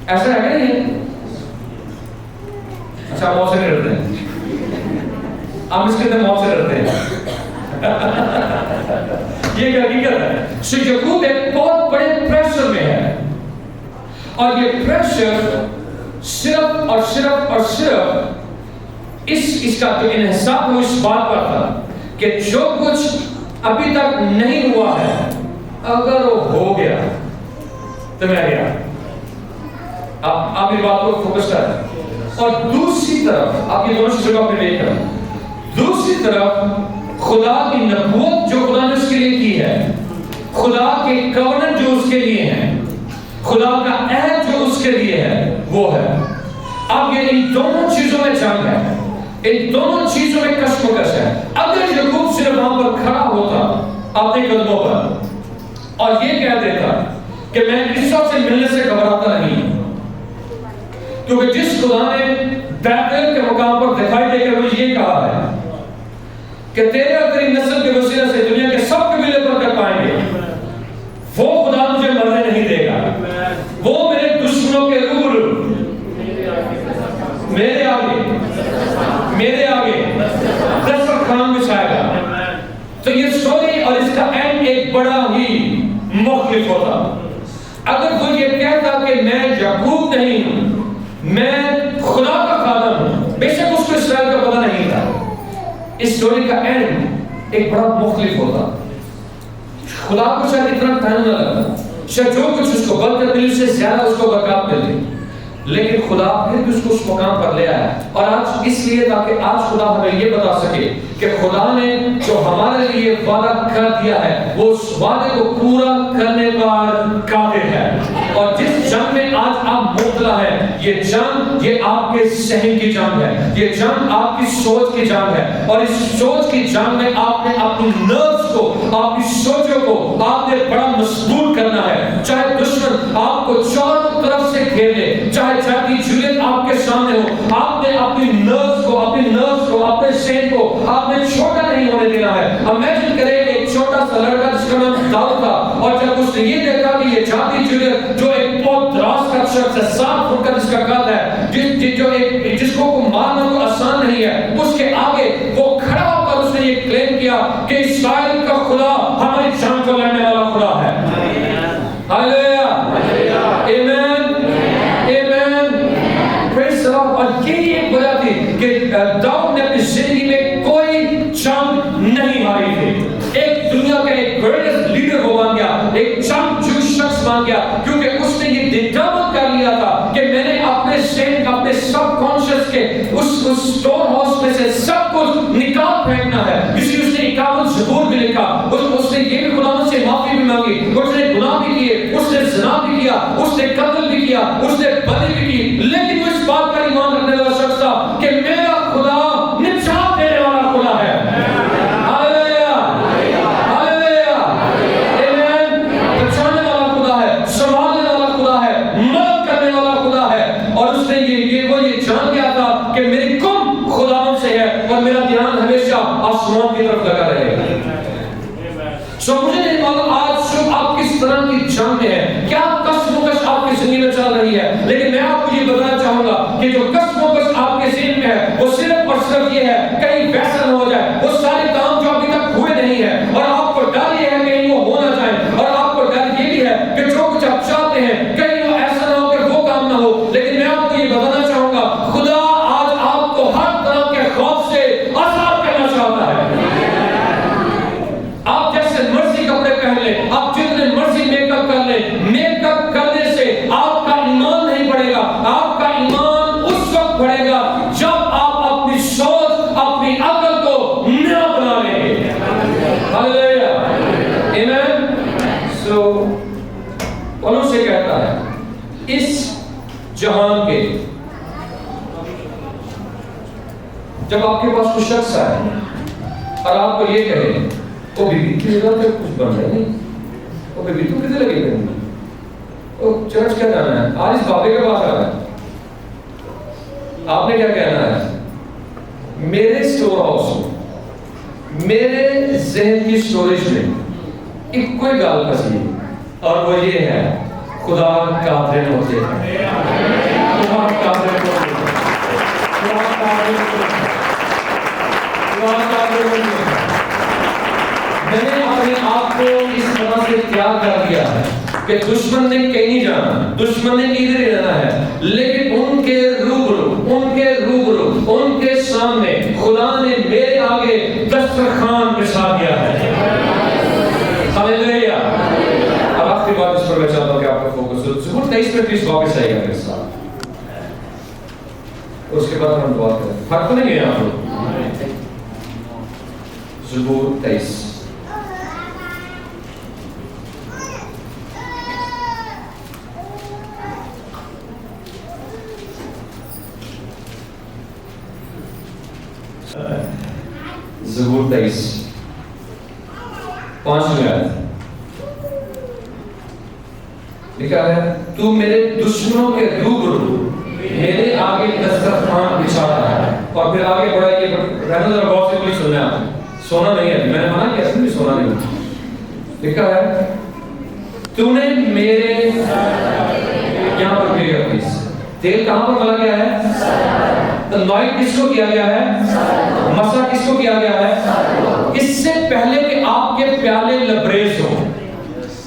ایسا ہے کہ نہیں؟ اچھا موت سے نہیں ڈرتے ہیں, ہم اس کے اندر موت سے ڈرتے ہیں. یہ کیا حقیقت ہے. سو یعقوب ایک بہت بڑے پریشر میں ہے, اور یہ پریشر صرف اور صرف اور صرف اس کا جو انحصار وہ اس بات پر تھا کہ جو کچھ ابھی تک نہیں ہوا ہے اگر وہ ہو گیا تو میں گیا. آپ یہ بات کو فوکس کریں. اور دوسری طرف آپ یہ دونوں چیزوں کو اپنے دیکھ کریں. دوسری طرف خدا کی نبوت جو خدا نے اس کے لیے کی ہے, خدا کے کورنٹ جو اس کے لیے ہیں, خدا کا عہد جو اس کے لیے ہے وہ ہے. اب یہ ان دونوں چیزوں میں جنگ ہے, ان دونوں چیزوں میں کشمکش ہے. اگر یعقوب صرف وہاں پر کھڑا ہوتا اپنے قدموں پر اور یہ کہہ دیتا کہ میں عیسیٰ سے ملنے سے گھبراتا نہیں ہوں, کیونکہ جس خدا نے بیتل کے مقام پر دکھائی دے کر مجھے یہ کہا ہے کہ تیرے اور تیری نسل کے وسیلے سے دنیا کے سب قبیلے برکت پائیں گے, وہ خدا مجھے مرنے نہیں دے گا. وہ میرے دشمنوں کے روبرو میرے آگے دسترخوان بچھائے گا. تو یہ سٹوری اور اس کا اینڈ ایک بڑا ہی مختلف ہوتا. اگر وہ یہ کہتا کہ میں یعقوب نہیں ہوں, میں خدا کا خادم ہوں, بے شک اس کو اسرائیل کا پتہ نہیں تھا, اس سٹوری کا اینڈ ایک بڑا مختلف ہوتا. خدا کو شاید اتنا ٹائم نہ لگتا, شاید جو کچھ اس کو برکت ملی اس سے زیادہ اس کو برکات ملی, لیکن خدا پھر بھی اس کو اس مقام پر لے آیا. اور آج اس لیے تاکہ آج خدا ہمیں یہ بتا سکے کہ خدا نے جو ہمارے لیے وعدہ کر دیا ہے وہ اس وعدے کو پورا کرنے پر قادر ہے. اور جس جنگ میں آج یہ جنگ یہ آپ کے ذہن کی جنگ ہے، یہ جنگ آپ کی سوچ کی جنگ ہے، اور اس سوچ کی جنگ میں آپ نے اپنی نروز کو، آپ کی سوچوں کو آپ نے بڑا مضبوط کرنا ہے۔ چاہے دشمن آپ کو چاروں طرف سے گھیر لے، چاہے جاتی جولیت آپ کے سامنے ہو، آپ نے اپنی نروز کو، اپنے ذہن کو آپ نے چھوٹا نہیں ہونے دینا ہے۔ امیجن کریں ایک چھوٹا سا لڑکا جس کا نام داؤد تھا، اور جب اس نے یہ دیکھا کہ یہ جاتی جولیت جو ایک بہت دراز کا شخص ہے، 7 فٹ کا جس کا قد ہے، جس کو مارنا کوئی آسان نہیں ہے، اس کے آگے وہ کھڑا ہو کر اس نے یہ کلیم کیا کہ اسرائیل کا خدا ہماری جان کو لڑنے والا خدا ہے۔ ہاللیلویہ، آمین، آمین، پریز دی لارڈ۔ اور یہی ایک وجہ تھی کہ داؤد نے اپنی زندگی میں کوئی جنگ نہیں ہاری تھی۔ ایک دنیا کا ایک گریٹسٹ لیڈر وہ بن گیا، ایک جنگجو شخص بن گیا، کیونکہ اس نے یہ ڈٹرمن کر لیا تھا کہ میں نے اپنے ذہن، اپنے سب کانشیس کے اس اسٹور ہاؤس میں سے سب کچھ نکال پھینکنا ہے۔ اس لیے اس نے 51 زبور بھی لکھا، اس نے یہ بھی خدا سے معافی بھی مانگی، اس نے گناہ بھی کیے، اس نے زنا بھی کیا، اس نے قتل بھی کیا، اس نے بدی بھی کی، لیکن وہ اس بات پر ایمان رکھنے والا شخص تھا کہ میرا خدا نجات دینے والا خدا ہے۔ ہاللیلویہ، ہاللیلویہ، آمین، بچانے والا خدا ہے، سنبھالنے والا خدا ہے، مدد کرنے والا خدا ہے۔ اور اس نے یہ جان گیا تھا کہ میری کم خداوند سے ہے اور میرا دھیان ہمیشہ آسمان کی طرف لگا رہے گا۔ مجھے نہیں معلوم آج جو آپ کس طرح کی جنگ میں ہے، کیا کشمکش آپ کی زندگی میں چل رہی ہے، لیکن میں آپ کو یہ بتانا چاہوں گا کہ جو کشمکش آپ کے ذہن میں ہے وہ صرف اور صرف یہ ہے کہیں ویسا نہ ہو جائے، وہ سارے کام جو ابھی تک ہوئے نہیں ہیں اور آپ کو ڈر یہ ہے کہیں وہ ہو نہ جائیں، اور آپ کو ڈر یہ بھی ہے کہ جو کچھ آپ چاہتے ہیں کہیں وہ ایسا نہ ہو کہ وہ کام نہ ہو۔ لیکن میں آپ کو یہ بتانا چاہوں گا خدا آج آپ کو ہر طرح کے خوف سے آزاد کرنا چاہتا ہے۔ آپ جیسے مرضی کپڑے پہن لیں، آپ جتنے مرضی میک اپ کر لیں، میک اپ کرنے سے آپ کا ایمان نہیں بڑھے گا۔ آپ کا ایمان اس وقت بڑھے گا جب آپ اپنی سوچ، اپنی عقل کو نیا بنا لیں گے۔ ہاللیلویہ، آمین۔ پولس سے کہتا ہے اس جہان کے، جب آپ کے پاس کوئی شخص آئے اور آپ کو یہ کہے وہ بیوی کی جگہ پہ کچھ بن رہا نہیں، وہ بیوی تو کدھر لگے گا، وہ چرچ کیا جانا ہے، آج اس بابے کے پاس آ رہا ہے، آپ نے کیا کہنا ہے؟ میرے اسٹور ہاؤس میں، میرے ذہن کی اسٹوریج میں ایک کوئی گال پھنسی ہے، اور وہ یہ ہے خدا قادر ہوتے ہیں، خدا قادر ہوتے ہیں، خدا قادر ہوتے ہیں، خدا قادر ہوتے ہیں۔ میں نے اپنے آپ کو اس طرح سے تیار کر دیا ہے کہ دشمن نے کہیں نہیں جانا، دشمن نے ادھر ہی رہنا ہے، لیکن ان کے روبرو، ان کے سامنے خدا نے میرے آگے دسترخوان بچھا دیا ہے۔ ہاللیلویہ۔ اب آخری بات اس پر میں چاہتا ہوں کہ آپ کا فوکس ہو، زبور 23 میں پلیز واپس آئیے گا میرے ساتھ، اس کے بعد ہم دعا کریں۔ فرق نہیں ہے آپ لوگ؟ زبور 23 زبور 23 5ویں آیت لکھا ہے، تو میرے دشمنوں کے روبرو میرے آگے دسترخوان بچھاتا ہے۔ اور پھر آگے بڑھا، یہ رہنا ذرا غور سے پلیز سنیں، آپ سونا نہیں ہے، میں نے مانا کہ اصل میں سونا نہیں ہے۔ لکھا ہے تو نے میرے، یہاں پر میرے حدیث تیل کہاں پر ملا گیا ہے؟ تنوائٹ کس کو کیا گیا ہے؟ مسا کس کو کیا گیا ہے؟ اس سے پہلے کہ آپ کے پیالے لبریز ہو،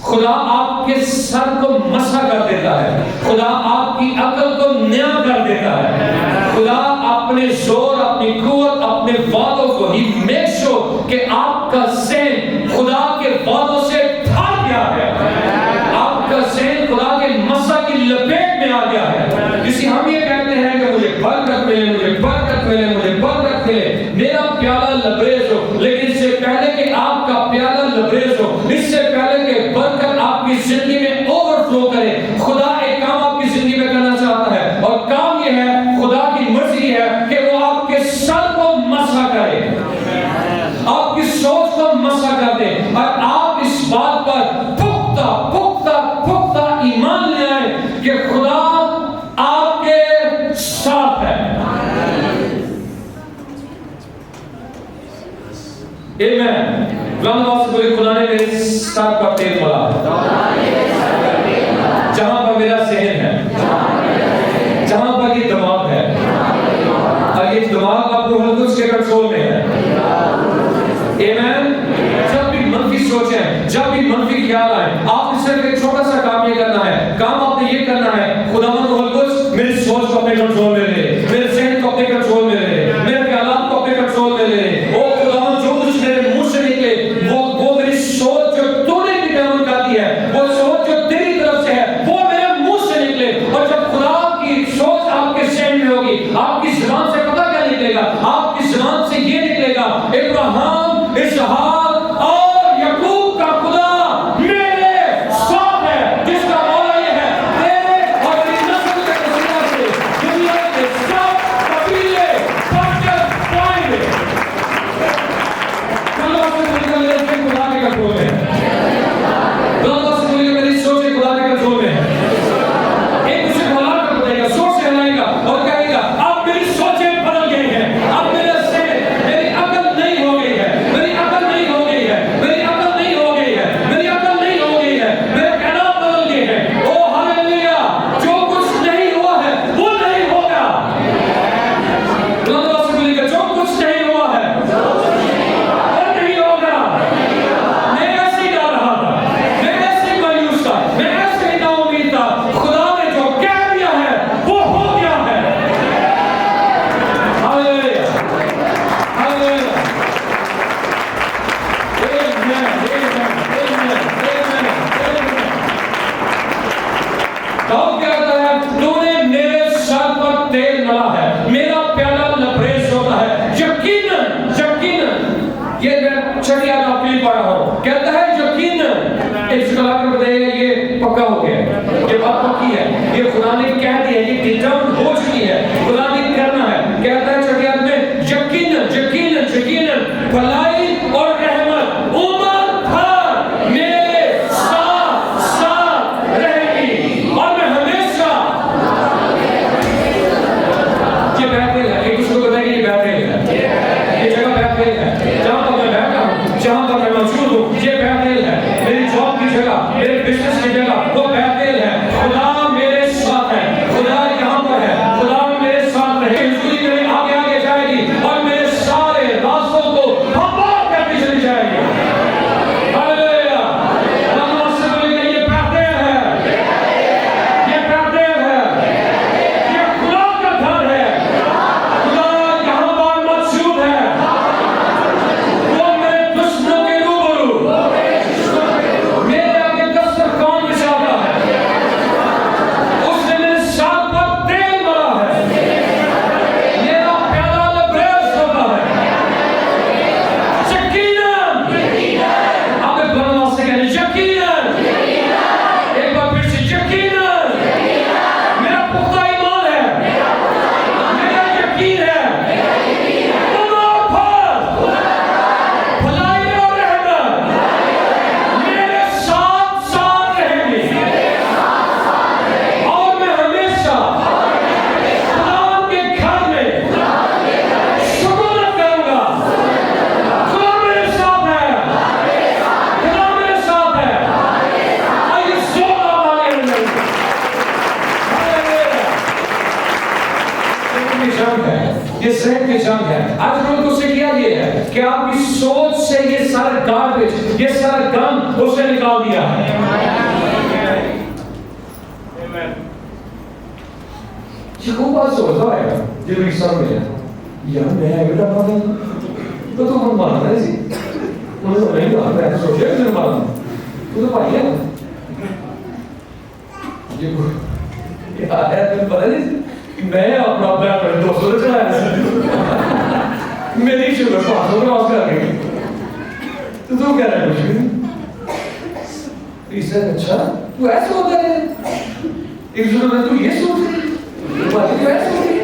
خدا آپ کے سر کو مسا کر دیتا ہے، خدا آپ کی عقل کو نیا کر دیتا ہے، خدا اپنے زور، اپنی قوت، اپنے وعدوں کو ہی میک شور کہ آپ کا ذہن خدا کے وعدوں سے بھر گیا ہے، آپ کا ذہن خدا کے مسا کی لپیٹ میں آ گیا ہے۔ اسی ہم یہ کہتے ہیں کہ مجھے برکت ملے، مجھے برکت ملے، مجھے برکت ملے، میرا پیالہ لبریز ہو، لیکن اس سے پہلے کہ آپ کا پیالہ لبریز ہو، اس سے پہلے کہ برکت آپ کی زندگی میں اوور فلو کرے، خدا ایک کام آپ کی زندگی میں کرنا چاہتا ہے، اور Amen. غلام نواز سے بولے خدا نے میرے سر پر تیل ملا ہے، جہاں پر میرا ذہن ہے، جہاں پر یہ دماغ ہے، اور یہ دماغ اب روح القدس کے کنٹرول میں ہے. Amen. جب بھی منفی سوچیں، جب بھی منفی خیال آئیں، آپ نے صرف ایک چھوٹا سا کام یہ کرنا ہے. کام آپ نے یہ کرنا ہے، خداوند روح القدس میری سوچ کو اپنے کنٹرول میں لے لے، میرے ذہن کو اپنے کنٹرول میں لے لے، میرے خیالات کو اپنے کنٹرول میں لے لے. او خداوند جو کچھ میرے منہ سے نکلے وہ میری سوچ جو تو نے ڈٹرمن کر دی ہے، وہ سوچ جو تیری طرف سے ہے وہ میرے منہ سے نکلے. اور جب خدا کی سوچ آپ کے ذہن میں ہوگی، آپ کی زبان سے پتہ کیا نکلے گا؟ آپ کی زبان سے یہ نکلے گا، ابراہیم، اسحاق اور یعقوب کا خدا میرے ساتھ ہے، جس کا معنی یہ ہے تیرے اور تیری نسل کے وسیلہ سے دنیا کے سب قبیلے برکت پائیں گے. اللہ سے نکل لے کے خدا کے کنٹرول میں ہے. اللہ سے بولیے میری سوچیں خدا کے کنٹرول میں ہے. ایک دوسرے کو ہلا کر بتائے گا، سوچ سے ہلائے گا اور کہے گا اب میری سوچیں بدل گئی ہیں، اب میرے ذہن، میری عقل نہیں ہو گئی ہے، میری عقل نہیں ہو گئی ہے، میری عقل نہیں ہو گئی ہے، میری عقل نہیں ہو گئی ہے، میرے خیالات بدل گئے ہیں. او ہاللویا، جو کچھ نہیں ہوا ہے وہ نہیں ہوگا. اللہ سے بولیے گا جو کچھ نہیں ہوا ہے وہ نہیں ہوگا. میں ایسے ہی ڈال رہا تھا، میں ایسے ہی مایوس تھا، میں ایسے ہی نا امید تھا. خدا نے جو کہہ دیا ہے وہ ہو گیا ہے. Hallelujah, hallelujah. داؤد کہتا ہے تو نے میرے سر پر تیل ملا ہے، میرا پیالہ لبریز ہوتا ہے. یقیناً یقیناً، یہ میں چھٹی آیت آپ کے لیے پڑھ رہا ہوں. کہتا ہے یقیناً، اس کو لا کے بتائے گا یہ پکا ہو گیا، یہ بات پکی ہے، یہ خدا نے کہہ دیا، یہ ڈٹرمن ہو چکی ہے، خدا نے کرنا ہے. کہتا ہے چھٹی آیت میں یقیناً یقیناً یقیناً بھلائی اور رحمت عمر بھر میرے ساتھ ساتھ رہے گی اور میں ہمیشہ. یہ بیتھیل ہے، ایک دوسرے کو بتائے گا یہ بیتھیل ہے، یہ جگہ بیتھیل ہے، جہاں پر میں بیٹھا ہوں، جہاں پر میں موجود ہوں، یہ بیتھیل ہے. میری جاب کی جگہ، میرے بزنس کی جگہ وہ بیتھیل ہے. خدا میرے ساتھ ہے، خدا یہاں پر ہے، خدا میرے ساتھ رہے. حضوری میرے آگے آگے جائے گی اور میرے سارے راستوں کو ہموار کرتی چلی جائے گی. ہاللویا. اللہ سے بولے گا یہ بیتھیل ہے، یہ بیتھیل ہے، یہ خدا کا گھر ہے، خدا یہاں پر موجود ہے. وہ میرے دشمنوں کے روبرو میرے آگے دسترخوان بچھاتا ہے. اس نے میرے سر پر تیل ملا ہے، میرا پیالہ لبریز ہوتا ہے. یقیناً، آپ ایک بار آواز سے کہنے یقیناً، ایک بار پھر سے یقیناً. میرا پختہ ایمان ہے، میرا یقین ہے، عمر بھر بھلائی اور رحمت میرے ساتھ ساتھ رہیں گی اور میں ہمیشہ خدا کے گھر میں شکر کروں گا. خدا میرے ساتھ ہے، خدا میرے ساتھ ہے. آئیے زور آواز میں یہ جنگ ہے، یہ ذہن کی جنگ ہے. آج روز کو سے کیا یہ ہے کہ آپ کی سوچ سے یہ سارا گاربیج، یہ سارا گم اسے نکال دیا ہے. یہ خوب بات سوچتا ہے جب ایک سر میں یار میں ایڈا مانا تو تو ہم مانا ہے سی انہوں نے نہیں مانا ہے سوچے کہ مانا تو تو پائی ہے یہ آیا تم پتہ نہیں میں اپنا بیٹھ دوستوں نے چلایا میری شکر پاسوں میں آس کر گئی تو تو کہہ رہا ہے کچھ بھی اسے اچھا تو ایسے ہوتا ہے ایک دوسرے میں تو یہ سوچ رہی بات تو ایسے ہوتی ہے.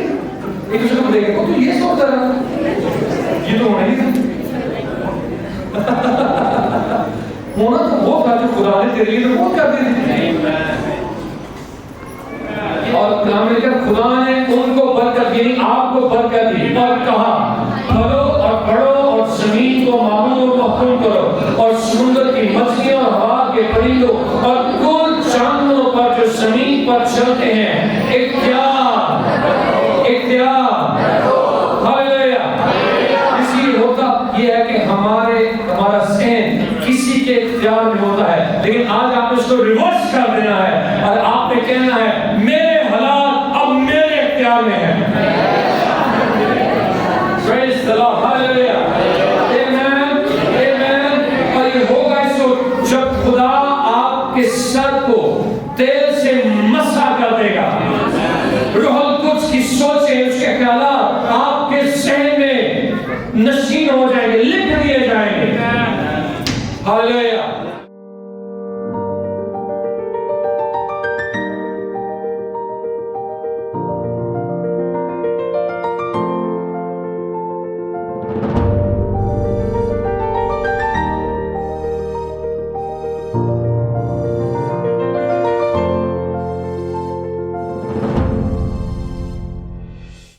ایک دوسرے کو دیکھے تو یہ سوچتا رہا یہ تو ہونا نہیں تھا. ہونا تو وہ تھا جو خدا نے تیرے لیے تو وہ کر دی. اور کلام میں کہا خدا نے ان کو برکت دی، آپ کو برکت دی اور کہا پھلو اور بڑھو اور زمین کو معمول ہندو اور کل جانوروں پر جو زمین پر چلتے ہیں اختیار ہاللیلویا۔ اس لیے ہوتا یہ ہے کہ ہمارا ذہن کسی کے اختیار میں ہوتا ہے، لیکن آج آپ اس کو ریورس کر دینا ہے اور آپ نے کہنا ہے میرے حالات اب میرے اختیار میں ہے۔ Praise the Lord, hallelujah, amen, amen۔ اور یہ ہوگا اس وقت جب خدا آپ کے سر کو تیل سے مسح کر دے گا، روح القدس کی سوچیں، اس کے خیالات آپ کے ذہن میں نشین ہو جائیں گے، لکھ دیے جائیں گے۔ ہاللیلویا۔